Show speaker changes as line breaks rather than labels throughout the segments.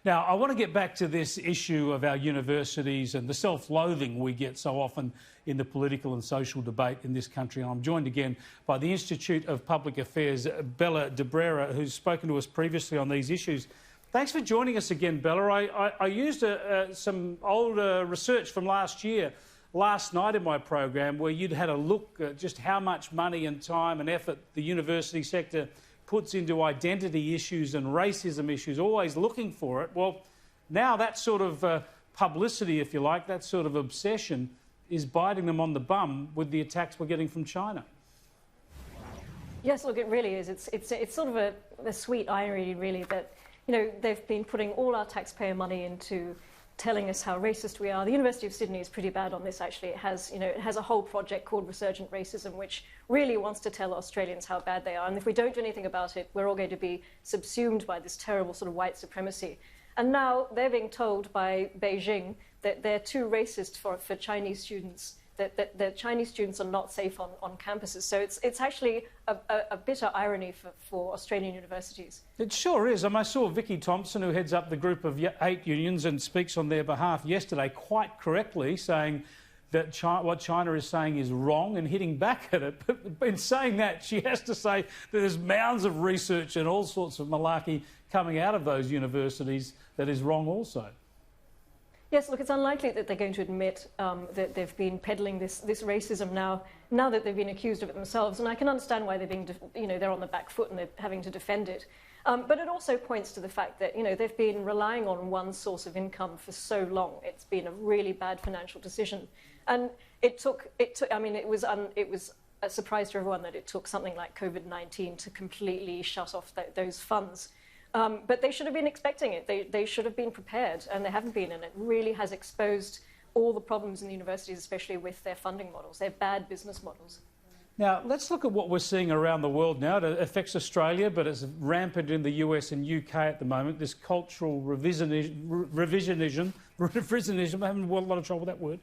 Now, I want to get back to this issue of our universities and the self-loathing we get so often in the political and social debate in this country. I'm joined again by the Institute of Public Affairs, Bella Debrera, who's spoken to us previously on these issues. Thanks for joining us again, Bella. I used some older research from last night in my program, where you'd had a look at just how much money and time and effort the university sector puts into identity issues and racism issues, always looking for it. Well, now that sort of publicity, if you like, that sort of obsession is biting them on the bum with the attacks we're getting from China.
Yes, look, it really is. It's sort of a sweet irony, really, that, you know, they've been putting all our taxpayer money into telling us how racist we are. The University of Sydney is pretty bad on this, actually. It has a whole project called Resurgent Racism, which really wants to tell Australians how bad they are. And if we don't do anything about it, we're all going to be subsumed by this terrible sort of white supremacy. And now they're being told by Beijing that they're too racist for Chinese students, that Chinese students are not safe on campuses. So it's actually a bitter irony for Australian universities.
It sure is. I saw Vicky Thompson, who heads up the group of 8 unions and speaks on their behalf yesterday, quite correctly saying that what China is saying is wrong and hitting back at it. But in saying that, she has to say that there's mounds of research and all sorts of malarkey coming out of those universities that is wrong also.
Yes, look, it's unlikely that they're going to admit that they've been peddling this racism now that they've been accused of it themselves. And I can understand why they're on the back foot and they're having to defend it. But it also points to the fact that, they've been relying on one source of income for so long. It's been a really bad financial decision. And it was a surprise to everyone that it took something like COVID-19 to completely shut off those funds. But they should have been expecting it. They should have been prepared, and they haven't been, and it really has exposed all the problems in the universities, especially with their funding models, their bad business models.
Now, let's look at what we're seeing around the world now. It affects Australia, but it's rampant in the US and UK at the moment, this cultural revisionism. I'm having a lot of trouble with that word.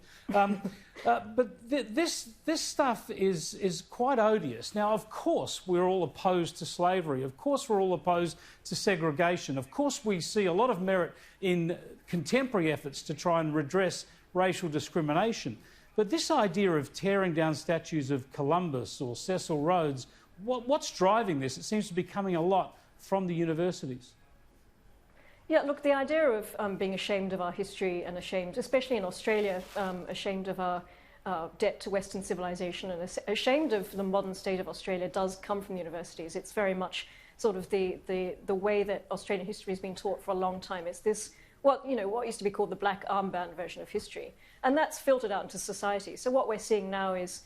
But this stuff is quite odious. Now, of course, we're all opposed to slavery. Of course, we're all opposed to segregation. Of course, we see a lot of merit in contemporary efforts to try and redress racial discrimination. But this idea of tearing down statues of Columbus or Cecil Rhodes, what's driving this? It seems to be coming a lot from the universities.
Yeah, look, the idea of being ashamed of our history and ashamed, especially in Australia, ashamed of our debt to Western civilization and ashamed of the modern state of Australia does come from the universities. It's very much sort of the way that Australian history has been taught for a long time. It's this, what used to be called the black armband version of history. And that's filtered out into society. So what we're seeing now is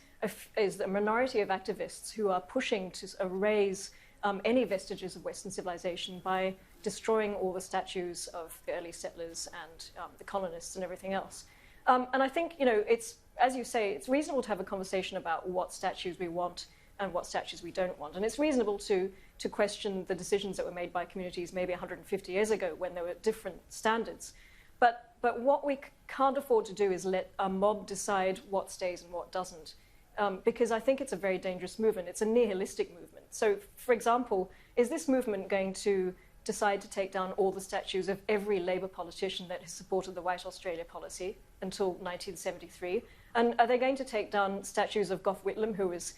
the minority of activists who are pushing to erase any vestiges of Western civilization by destroying all the statues of the early settlers and the colonists and everything else. And I think, it's, as you say, it's reasonable to have a conversation about what statues we want and what statues we don't want. And it's reasonable to question the decisions that were made by communities maybe 150 years ago when there were different standards. But what we can't afford to do is let a mob decide what stays and what doesn't. Because I think it's a very dangerous movement. It's a nihilistic movement. So, for example, is this movement going to decide to take down all the statues of every Labour politician that has supported the White Australia policy until 1973? And are they going to take down statues of Gough Whitlam, who was,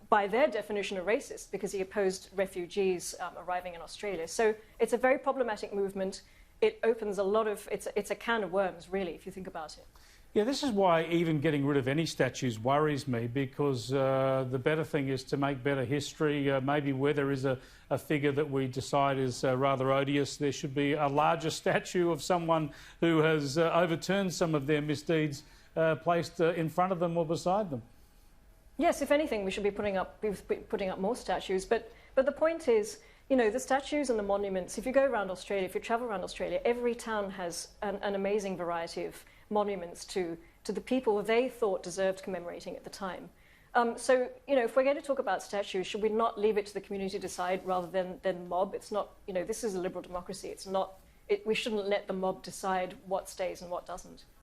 by their definition, a racist because he opposed refugees arriving in Australia? So it's a very problematic movement. It opens a lot of, it's a can of worms, really, if you think about it.
Yeah, this is why even getting rid of any statues worries me, because the better thing is to make better history. Maybe where there is a figure that we decide is rather odious, there should be a larger statue of someone who has overturned some of their misdeeds placed in front of them or beside them.
Yes, if anything, we should be putting up more statues. But the point is, the statues and the monuments, if you go around Australia, if you travel around Australia, every town has an amazing variety of monuments to the people they thought deserved commemorating at the time. So, if we're going to talk about statues, should we not leave it to the community to decide rather than mob? It's not, this is a liberal democracy. It's not, we shouldn't let the mob decide what stays and what doesn't.